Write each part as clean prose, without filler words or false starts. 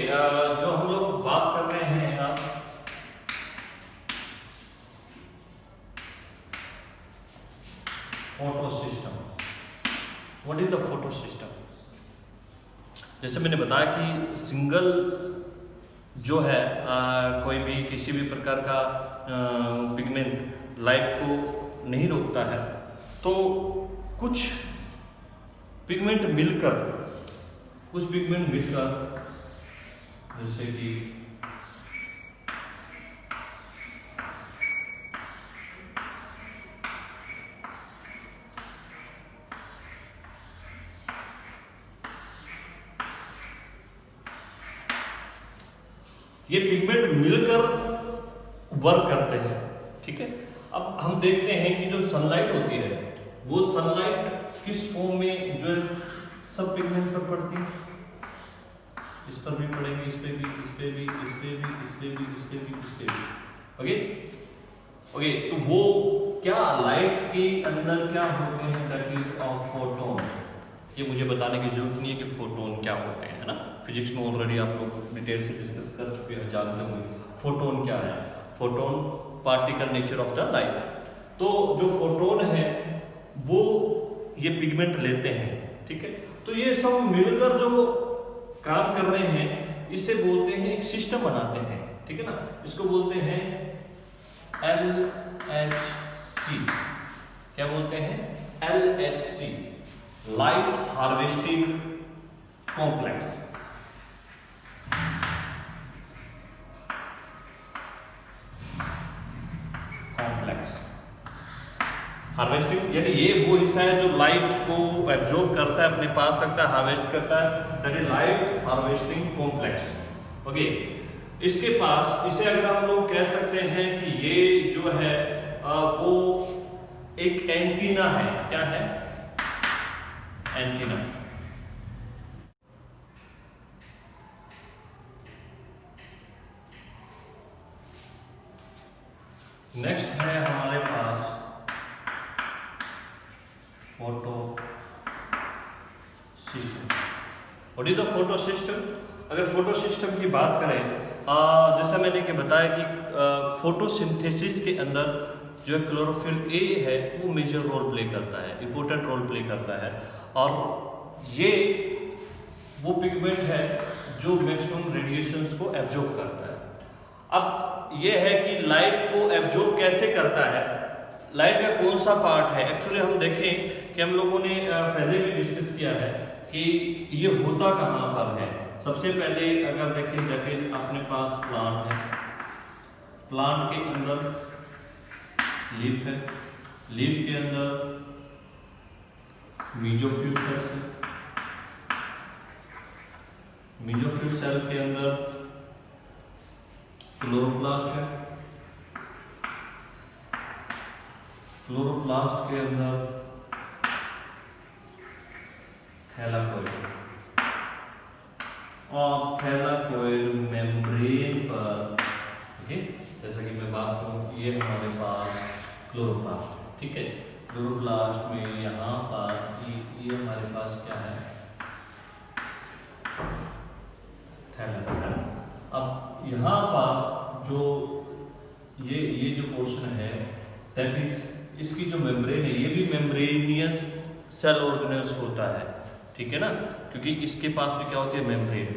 जो हम लोग बात कर रहे हैं आप photo system. What is the photo system? जैसे मैंने बताया कि सिंगल जो है कोई भी किसी भी प्रकार का पिगमेंट लाइट को नहीं रोकता है, तो कुछ पिगमेंट मिलकर जैसे कि ये पिगमेंट मिलकर वर्क करते हैं, ठीक है। अब हम देखते हैं कि जो सनलाइट होती है वो सनलाइट किस फॉर्म में जो है सब पिगमेंट पर पड़ती है। इस पर भी पड़ेगी, इस पे भी, इस पे भी, इस पे भी, इस पे भी, इस पे भी, इस पे भी। ओके, तो वो क्या लाइट के अंदर क्या होते हैं, दैट इज ऑफ फोटोन। ये मुझे बताने की जरूरत नहीं है कि फोटोन क्या होते हैं, है ना। फिजिक्स में ऑलरेडी आप लोग डिटेल से डिस्कस कर चुके हैं, जानते होंगे फोटोन क्या है। Photon particle nature of the light. तो जो फोटोन है वो ये पिगमेंट लेते हैं, ठीक है। तो ये सब मिलकर जो काम कर रहे हैं इसे बोलते हैं, एक सिस्टम बनाते हैं, ठीक है ना। इसको बोलते हैं LHC। क्या बोलते हैं? LHC, light harvesting complex. Harvesting यानी ये वो हिस्सा है जो लाइट को एब्जॉर्ब करता है, अपने पास रखता है, हार्वेस्ट करता है, that is light harvesting complex. Okay, इसके पास इसे अगर हम लोग कह सकते हैं कि ये जो है वो एक एंटीना है। क्या है? एंटीना। नेक्स्ट है हमारे पास photo system. What is the photo system? अगर फोटो सिस्टम की बात करें, जैसा मैंने कि बताया कि फोटोसिंथेसिस के अंदर जो क्लोरोफिल ए है वो मेजर रोल प्ले करता है, इंपॉर्टेंट रोल प्ले करता है। और ये वो पिगमेंट है जो मैक्सिमम रेडिएशंस को एब्जॉर्ब करता है। अब ये है कि लाइट को एब्जॉर्ब कैसे करता है, लाइट का कौन सा पार्ट है। एक्चुअली हम देखें कि हम लोगों ने पहले भी डिस्कस किया है कि ये होता कहाँ पर है। सबसे पहले अगर देखें दैट इज अपने पास प्लांट है, प्लांट के अंदर लीफ है, लीफ के अंदर मीजोफिल सेल्स है, मीजोफिल सेल के अंदर क्लोरोप्लास्ट है, क्लोरोप्लास्ट के अंदर थैलाकोइड, और थैलाकोइड मेम्ब्रेन पर, ओके, जैसा कि मैं बात करूं ये हमारे पास क्लोरोप्लास्ट, ठीक है। क्लोरोप्लास्ट में यहाँ पर ये हमारे पास क्या है? थैलाकोइड। अब यहाँ पर जो ये जो पोर्शन है दैट इज इसकी जो मेम्ब्रेन है ये भी मेम्ब्रेनियस सेल ऑर्गेनेल्स होता है, ठीक है ना, क्योंकि इसके पास भी क्या होती है? मेम्ब्रेन।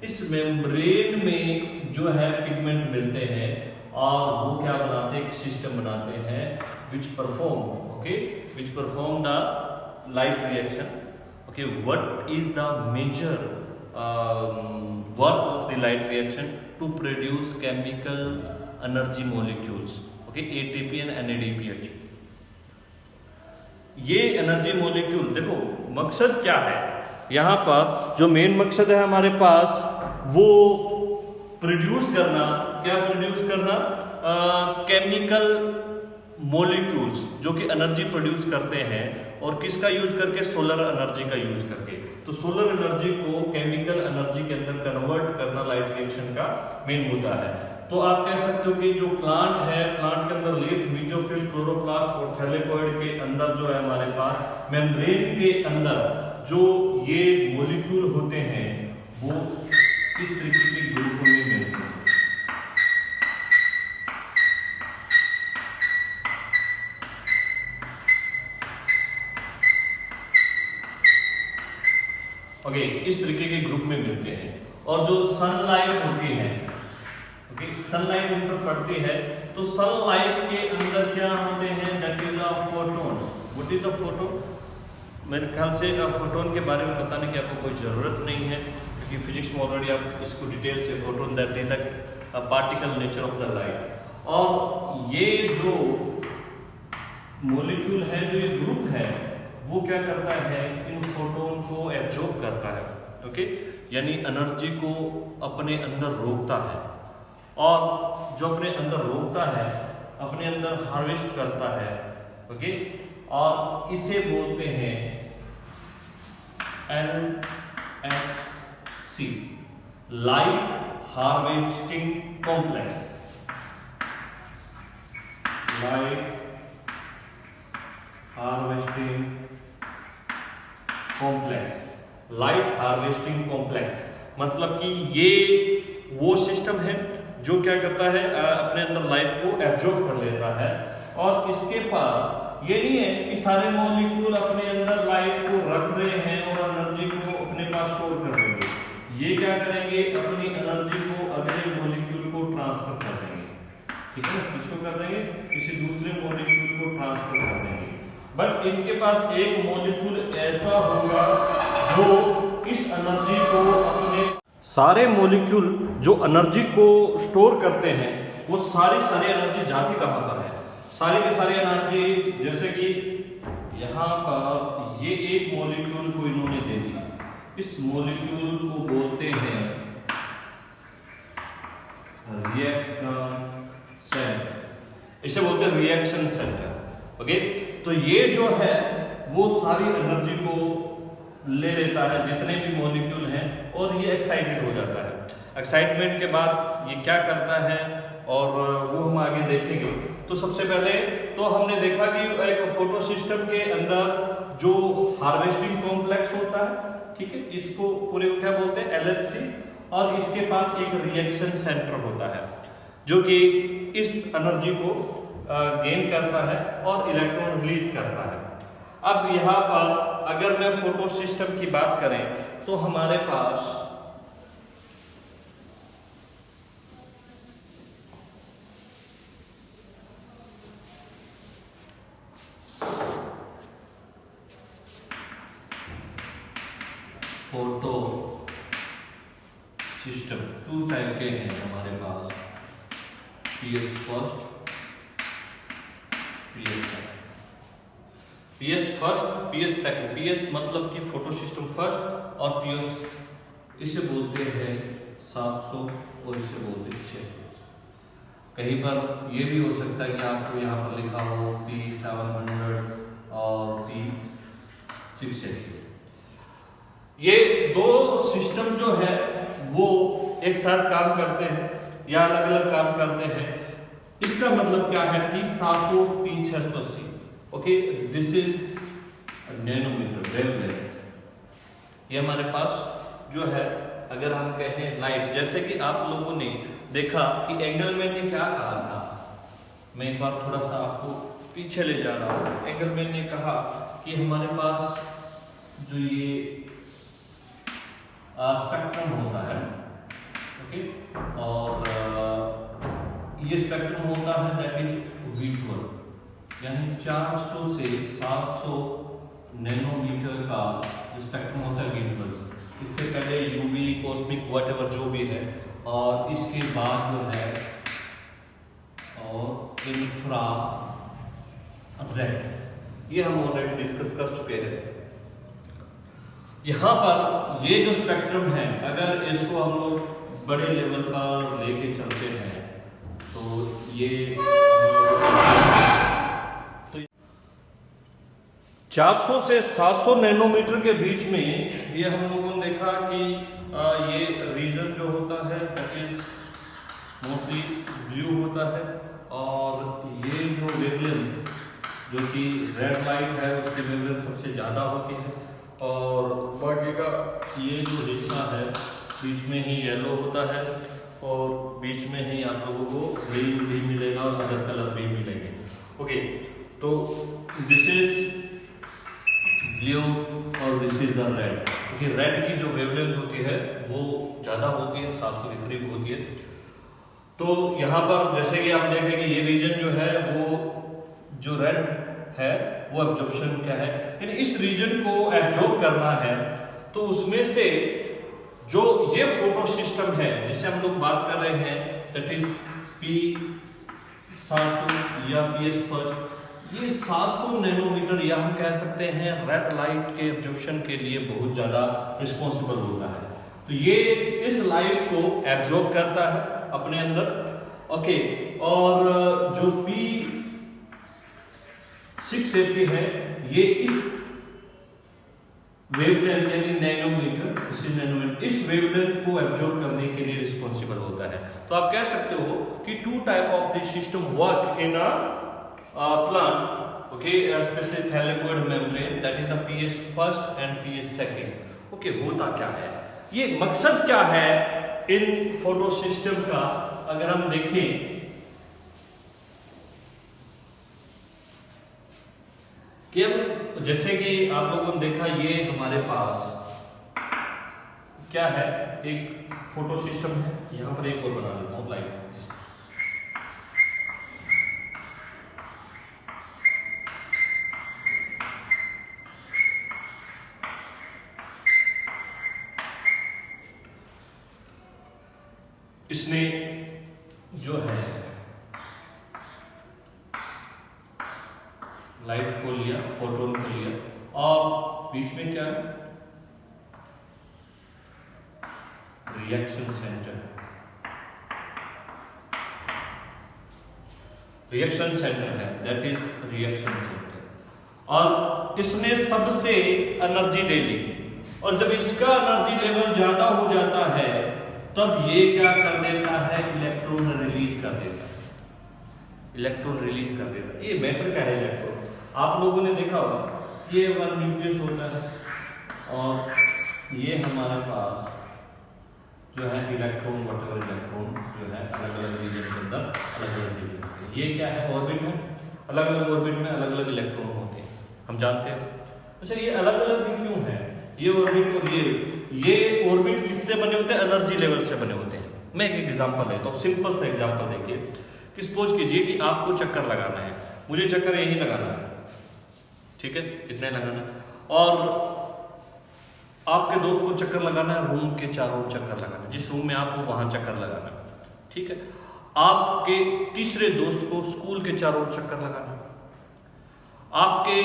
इस मेम्ब्रेन में जो है पिगमेंट मिलते हैं और वो क्या बनाते हैं? एक सिस्टम बनाते हैं which perform the light reaction. Okay, what is the major work of the light reaction? To produce chemical energy molecules, okay, ATP and NADPH। ये एनर्जी मॉलिक्यूल देखो मकसद क्या है यहाँ पर, जो मेन मकसद है हमारे पास वो प्रोड्यूस करना, क्या प्रोड्यूस करना? केमिकल मॉलिक्यूल्स जो कि एनर्जी प्रोड्यूस करते हैं, और किसका यूज करके? सोलर एनर्जी का यूज करके। तो सोलर एनर्जी को केमिकल एनर्जी के अंदर कन्वर्ट करना लाइट रिएक्शन का मेन मुद्दा है। तो आप कह सकते हो कि जो प्लांट है, प्लांट के अंदर लीफ, मीजोफिल, क्लोरोप्लास्ट और थैलेकोइड के अंदर जो है हमारे पास मेम्ब्रेन के अंदर जो ये मॉलिक्यूल होते हैं वो इस तरीके के ग्रुप में मिलते हैं। ओके, इस तरीके के ग्रुप में मिलते हैं। और जो सनलाइट होती है, ओके, सनलाइट उन पर पड़ती है, तो सनलाइट के अंदर क्या होते हैं, that is a photon. What is the photon? मेरे ख्याल से फोटोन के बारे में बताने की आपको कोई ज़रूरत नहीं है, क्योंकि फिजिक्स में ऑलरेडी आप इसको डिटेल से, photon that is the particle nature of the light. और ये जो मॉलिक्यूल है, जो ये ग्रुप है, वो क्या करता है, इन फोटोन को एब्जॉर्ब करता है, ओके, यानी एनर्जी को अपने अंदर रोकता है। और जो अपने अंदर रोकता है, अपने अंदर हार्वेस्ट करता है, ओके, और इसे बोलते हैं LHC, light harvesting complex. Light harvesting complex, light harvesting complex मतलब कि ये वो सिस्टम है जो क्या करता है, अपने अंदर लाइट को एब्जॉर्ब कर लेता है। और इसके पास ये नहीं है कि सारे मॉलिक्यूल अपने अंदर लाइट को रख रहे हैं और एनर्जी को अपने पास स्टोर कर देंगे। ये क्या करेंगे, अपनी एनर्जी को अगले मॉलिक्यूल को ट्रांसफर कर देंगे, ठीक है ना, किसको कर देंगे, किसी दूसरे मॉलिक्यूल को ट्रांसफर कर देंगे। बट इनके पास एक मॉलिक्यूल ऐसा होगा जो इस एनर्जी को अपने, सारे मॉलिक्यूल जो एनर्जी को स्टोर करते हैं, वो सारी एनर्जी जाती कहाँ पर है, सारी की सारी एनर्जी, जैसे कि यहाँ पर ये एक मॉलिक्यूल को इन्होंने दे दी, इस मॉलिक्यूल को बोलते हैं रिएक्शन सेंटर, इसे बोलते हैं रिएक्शन सेंटर, ओके। तो ये जो है वो सारी एनर्जी को ले लेता है, जितने भी मॉलिक्यूल हैं, और ये एक्साइटेड हो जाता है। एक्साइटमेंट के बाद ये क्या करता है, और वो हम आगे देखेंगे। तो सबसे पहले तो हमने देखा कि एक फोटो सिस्टम के अंदर जो हार्वेस्टिंग कॉम्प्लेक्स होता है, ठीक है, इसको पूरे को क्या बोलते हैं, LHC, और इसके पास एक रिएक्शन सेंटर होता है जो कि इस एनर्जी को गेन करता है और इलेक्ट्रॉन रिलीज करता है। अब यहाँ पर अगर मैं फोटो सिस्टम की बात करें तो हमारे पास फोटो सिस्टम 2 टाइप के हैं हमारे पास, PS first, PS second. PS first, PS second. PS मतलब कि फोटो सिस्टम फर्स्ट, और PS इसे बोलते हैं 700 और इसे बोलते हैं 600। कहीं पर यह भी हो सकता है कि आपको यहाँ पर लिखा हो P700 और P680। ये दो सिस्टम जो है वो एक साथ काम करते हैं या अलग अलग काम करते हैं। इसका मतलब क्या है, P700, P680, okay, this is nanometer wavelength. ये हमारे पास जो है, अगर हम कहें लाइट, जैसे कि आप लोगों ने देखा कि एंगलमैन ने क्या कहा था, मैं एक बार थोड़ा सा आपको पीछे ले जा रहा हूँ। एंगलमैन ने कहा कि हमारे पास जो ये स्पेक्ट्रम होता है, ओके, और ये स्पेक्ट्रम होता है दैट इज विजुअल, यानी 400 से 700 नैनोमीटर का जो स्पेक्ट्रम होता है विजुअल। इससे पहले यूवी, कॉस्मिक, व्हाटएवर जो भी है, और इसके बाद जो है और इंफ्रा रेड, ये हम ऑलरेडी डिस्कस कर चुके हैं। यहाँ पर ये जो स्पेक्ट्रम है, अगर इसको हम लोग बड़े लेवल पर लेके चलते हैं तो ये 400 से 700 नैनोमीटर के बीच में ये हम लोगों ने देखा कि ये रीजन जो होता है दैट इज मोस्टली ब्लू होता है, और ये जो वेवलेंथ जो कि रेड लाइट है उसकी वेवलेंथ सबसे ज़्यादा होती है, और बाकी का ये जो हिस्सा है बीच में ही येलो होता है और बीच में ही आप लोगों को ग्रीन भी मिलेगा और अदर कलर भी मिलेंगे। ओके, तो दिस इज ब्लू और दिस इज द रेड। क्योंकि रेड की जो वेवलेंथ होती है वो ज़्यादा होती है, 700 के करीब होती है। तो यहाँ पर जैसे कि आप देखें कि ये रीजन जो है वो जो रेड है वो एब्जॉर्प्शन क्या है, यानी इस रीजन को एब्जॉर्ब करना है। तो उसमें से जो ये फोटो सिस्टम है जिससे हम लोग बात कर रहे हैं, दैट इज P700 या PS फर्स्ट, ये 700 नैनोमीटर या हम कह सकते हैं रेड लाइट के एब्जॉर्प्शन के लिए बहुत ज़्यादा रिस्पॉन्सिबल होता है। तो ये इस लाइट को एब्जॉर्ब करता है अपने अंदर। ओके, और जो P680 है ये इस वेवलेंथ यानी नैनोमीटर, इस वेवलेंथ को एब्जॉर्ब करने के लिए रिस्पॉन्सिबल होता है। तो आप कह सकते हो कि two type of this system work in a plant, okay, specially thylakoid membrane, that is the PS first and PS second. Okay, होता क्या है, ये मकसद क्या है इन फोटो सिस्टम का, अगर हम देखें कि अब जैसे कि आप लोगों ने देखा ये हमारे पास क्या है, एक फोटो सिस्टम है। यहां पर एक और बना देता हूं लाइट, इसने जो है लाइट को लिया, फोटोन को लिया, और बीच में क्या है, रिएक्शन सेंटर। रिएक्शन सेंटर है, दैट इज रिएक्शन सेंटर। और इसने सबसे एनर्जी ले ली, और जब इसका एनर्जी लेवल ज्यादा हो जाता है तब ये क्या कर देता है, इलेक्ट्रॉन रिलीज कर देता है। इलेक्ट्रॉन रिलीज कर देता है। ये मैटर क्या है, इलेक्ट्रॉन आप लोगों ने देखा होगा, ये वन न्यूक्लियस होता है और ये हमारे पास जो है इलेक्ट्रॉन, वटेवर इलेक्ट्रॉन जो है अलग अलग रीजन के अंदर अलग अलग रीजन, ये क्या है, ऑर्बिट है। अलग अलग ऑर्बिट में अलग अलग इलेक्ट्रॉन होते हैं, हम जानते हैं। अच्छा, ये अलग अलग भी क्यों है, ये ऑर्बिट और ये ऑर्बिट किससे बने होते हैं, एनर्जी लेवल से बने होते हैं। मैं एक एग्जांपल लेता हूँ, सिंपल सा एग्जांपल देखिए कि सपोज कीजिए कि आपको चक्कर लगाना है, मुझे चक्कर यही लगाना है, ठीक है, इतना लगाना है, और आपके दोस्त को चक्कर लगाना है, रूम के चारों ओर चक्कर लगाना है, जिस रूम में आप हो वहां चक्कर लगाना है, ठीक है। आपके तीसरे दोस्त को स्कूल के चारों ओर चक्कर लगाना है, आपके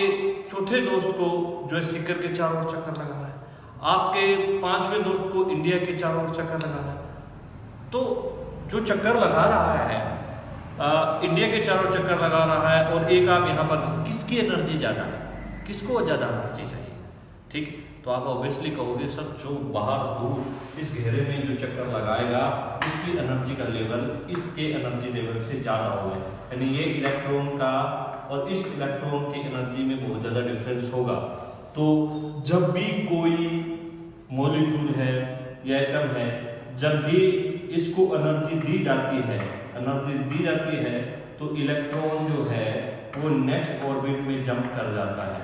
चौथे दोस्त को जो है सीकर के चारों ओर चक्कर लगाना है, आपके पांचवें दोस्त को इंडिया के चारों ओर चक्कर लगाना है। तो जो चक्कर लगा रहा है इंडिया के चारों चक्कर लगा रहा है, और एक आप यहाँ पर, किसकी एनर्जी ज़्यादा है, किसको ज़्यादा एनर्जी चाहिए, ठीक। तो आप ऑब्वियसली कहोगे सर जो बाहर दूर इस घेरे में जो चक्कर लगाएगा उसकी एनर्जी का लेवल इसके एनर्जी लेवल से ज़्यादा होगा, यानी ये इलेक्ट्रॉन का और इस इलेक्ट्रॉन की एनर्जी में बहुत ज़्यादा डिफरेंस होगा। तो जब भी कोई मॉलिक्यूल है या एटम है, जब भी इसको एनर्जी दी जाती है तो इलेक्ट्रॉन जो है वो नेक्स्ट ऑर्बिट में जंप कर जाता है।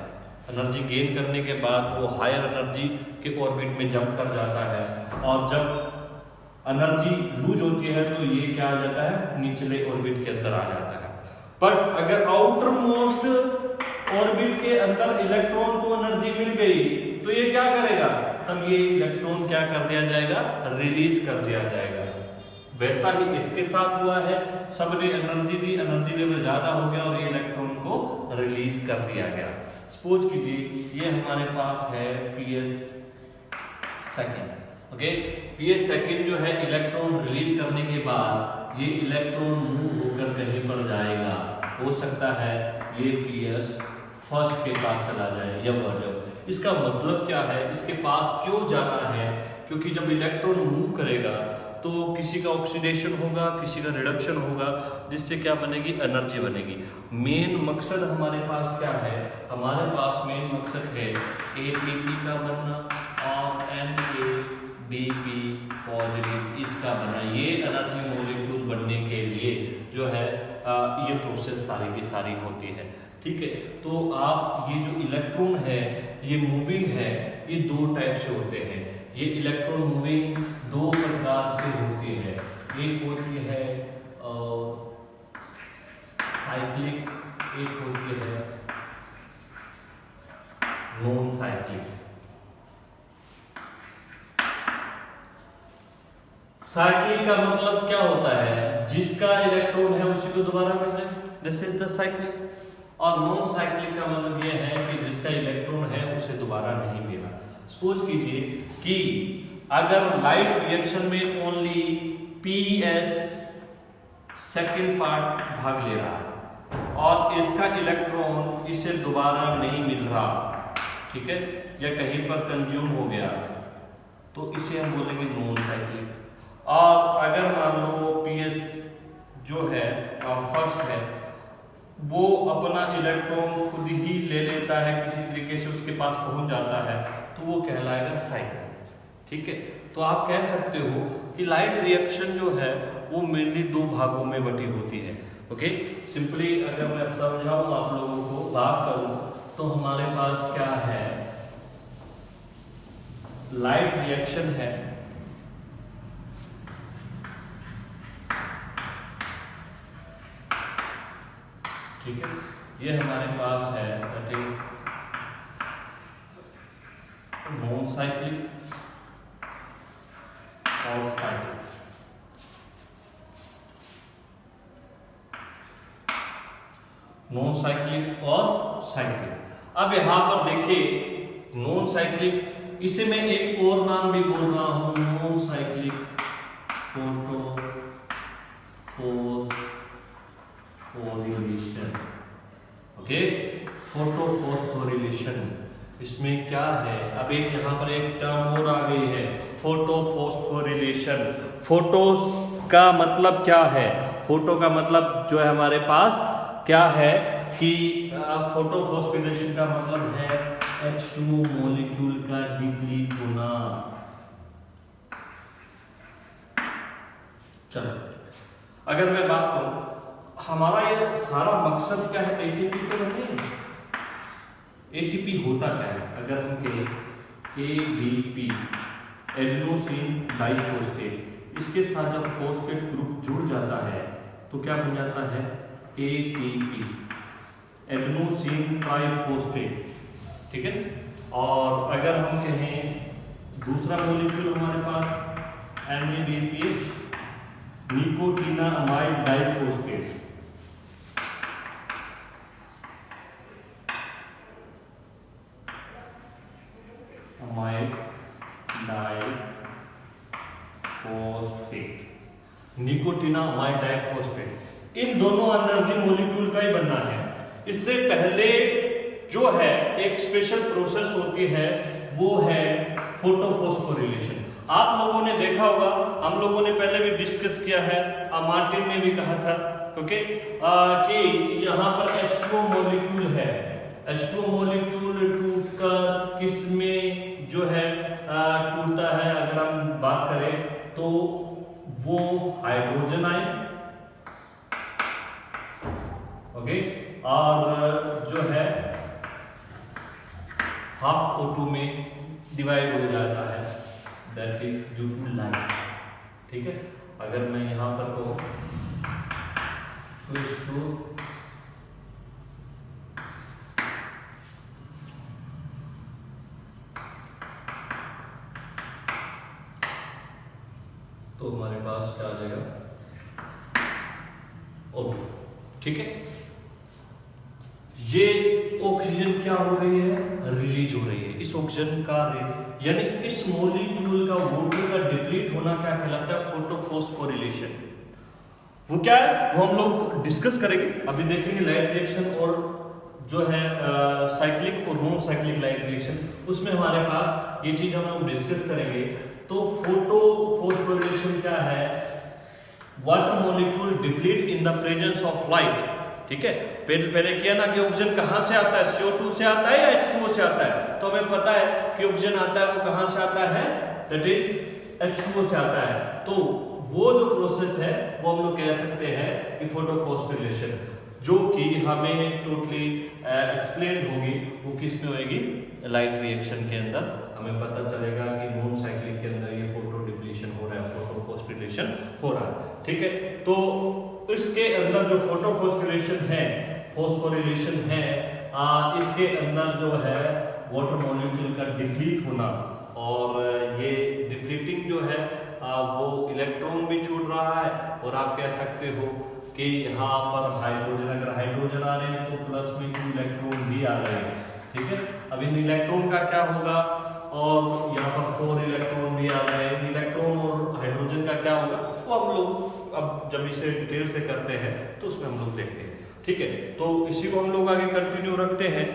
एनर्जी गेन करने के बाद वो हायर एनर्जी के ऑर्बिट में जंप कर जाता है, और जब एनर्जी लूज होती है तो ये क्या आ जाता है, निचले ऑर्बिट के अंदर आ जाता है। पर अगर आउटर मोस्ट ऑर्बिट के अंदर इलेक्ट्रॉन को एनर्जी मिल गई तो ये क्या करेगा, तब ये इलेक्ट्रॉन क्या कर दिया जाएगा, रिलीज कर दिया जाएगा। वैसा ही इसके साथ हुआ है, सबने एनर्जी दी, एनर्जी लेवल ज्यादा हो गया और इलेक्ट्रॉन को रिलीज कर दिया गया। सपोज कीजिए ये हमारे पास है PS second, okay. PS second जो है इलेक्ट्रॉन रिलीज करने के बाद ये इलेक्ट्रॉन मूव होकर कहीं पर जाएगा, हो सकता है ये PS फर्स्ट के पास चला जाए या वह। इसका मतलब क्या है, इसके पास क्यों जाना है, क्योंकि जब इलेक्ट्रॉन मूव करेगा तो किसी का ऑक्सीडेशन होगा, किसी का रिडक्शन होगा, जिससे क्या बनेगी, एनर्जी बनेगी। मेन मकसद हमारे पास क्या है, हमारे पास मेन मकसद है ATP का बनना और Na Bp पॉजिटिव इसका बना। ये एनर्जी मॉलिक्यूल बनने के लिए जो है ये प्रोसेस सारी की सारी होती है, ठीक है। तो आप ये जो इलेक्ट्रॉन है ये मूविंग है, ये दो टाइप से होते हैं। ये इलेक्ट्रॉन मूविंग दो प्रकार से होती है, एक होती है साइक्लिक, एक होती है नॉन साइक्लिक। साइक्लिक का मतलब क्या होता है, जिसका इलेक्ट्रॉन है उसी को दोबारा मिल जाए, दिस इज द साइक्लिक। और नॉन साइक्लिक का मतलब यह है कि जिसका इलेक्ट्रॉन है उसे दोबारा नहीं मिला। सपोज कीजिए कि अगर लाइट रिएक्शन में ओनली PS सेकंड पार्ट भाग ले रहा है और इसका इलेक्ट्रॉन इसे दोबारा नहीं मिल रहा, ठीक है, या कहीं पर कंज्यूम हो गया, तो इसे हम बोलेंगे नॉन साइक्लिक। और अगर मान लो PS जो है फर्स्ट है वो अपना इलेक्ट्रॉन खुद ही ले लेता है, किसी तरीके से उसके पास पहुंच जाता है, तो वो कहलाएगा साइक्लिक, ठीक है। तो आप कह सकते हो कि लाइट रिएक्शन जो है वो मेनली दो भागों में बटी होती है। ओके, सिंपली अगर मैं समझाऊं आप लोगों को, बात करूं तो हमारे पास क्या है, लाइट रिएक्शन है, ठीक है, ये हमारे पास है दैट इज नॉन साइक्लिक और साइक्लिक। नॉन साइक्लिक और साइक्लिक। अब यहां पर देखिए नॉन साइक्लिक, इसे मैं एक और नाम भी बोल रहा हूं, non cyclic photo phosphorylation. Okay, photo phosphorylation, इसमें क्या है, अब एक यहां पर एक टर्म और आ गई है, फोटो फोस्फोरिलेशन। फोटो का मतलब क्या है, फोटो का मतलब जो है हमारे पास क्या है कि फोटो फोस्फोरिलेशन का मतलब है H2O मॉलिक्यूल का डिप्लीट होना। चलो, अगर मैं बात करूं हमारा ये सारा मकसद क्या है, ATP तो बने। ATP होता क्या है, अगर हम कहें ADP एडेनोसिन डाइफॉस्फेट, इसके साथ जब फॉस्फेट ग्रुप जुड़ जाता है तो क्या बन जाता है ATP एडेनोसिन ट्राइफॉस्फेट, ठीक है। और अगर हम कहें दूसरा मॉलिक्यूल हमारे पास NADPH nicotinamide diphosphate, amide diphosphate, nicotinamide diphosphate, इन दोनों एनर्जी मॉलिक्यूल का ही बनना है। इससे पहले जो है एक स्पेशल प्रोसेस होती है, वो है फोटोफॉस्फोरिलेशन। आप लोगों ने देखा होगा, हम लोगों ने पहले भी डिस्कस किया है, मार्टिन ने भी कहा था, ओके, कि यहाँ पर H2O मॉलिक्यूल है, H2O मॉलिक्यूल टूटकर किस में जो है टूटता है, अगर हम बात करें तो वो हाइड्रोजन आयन, ओके, और जो है हाफ O2 में डिवाइड हो जाता है, that is due to light, ठीक है। अगर मैं यहां पर कहूं तो हमारे पास क्या आ जाएगा O2, ठीक है। ये ऑक्सीजन क्या हो रही है, रिलीज हो रही है। इस ऑक्सीजन का यानी इस मॉलिक्यूल का वाटर का डिप्लीट होना क्या कहलाता है, फोटोफॉस्फोरिलेशन। वो क्या है वो हम लोग डिस्कस करेंगे, अभी देखेंगे लाइट रिएक्शन और जो है साइक्लिक और नॉन साइक्लिक लाइट रिएक्शन, उसमें हमारे पास ये चीज हम लोग डिस्कस करेंगे। तो फोटोफॉस्फोरिलेशन क्या है, water molecule deplete in the presence of light, ठीक है। पहले किया ना कि ऑक्सीजन कहां से आता है, CO2 से आता है या H2O से आता है, तो हमें पता है कि ऑक्सीजन आता है वो कहां से आता है, दैट इज H2O से आता है, तो वो जो प्रोसेस है वो हम लोग कह सकते हैं कि फोटोफॉस्फोरिलेशन, जो कि हमें टोटली एक्सप्लेन होगी वो किस में होगी, लाइट रिएक्शन के अंदर हमें पता चलेगा कि नॉन साइक्लिक के अंदर ये फोटो डिप्लीशन हो रहा है, फोटोफॉस्फोरिलेशन हो रहा है, ठीक है। तो इसके अंदर जो फोटोफॉस्फोरिलेशन है, फोस्फोरिलेशन है, इसके अंदर जो है वाटर मॉलिक्यूल का डिप्लीट होना, और ये डिप्लीटिंग जो है वो इलेक्ट्रॉन भी छूट रहा है, और आप कह सकते हो कि यहाँ पर हाइड्रोजन, अगर हाइड्रोजन आ रहे हैं तो प्लस में 2 इलेक्ट्रॉन भी आ रहे हैं, ठीक है। अब इन इलेक्ट्रॉन का क्या होगा, और यहाँ पर 4 इलेक्ट्रॉन भी आ रहे हैं, इलेक्ट्रॉन और हाइड्रोजन का क्या होगा वो हम लोग अब जब इसे डिटेल से करते हैं तो उसमें हम लोग देखते हैं, ठीक है। तो इसी को हम लोग आगे कंटिन्यू रखते हैं।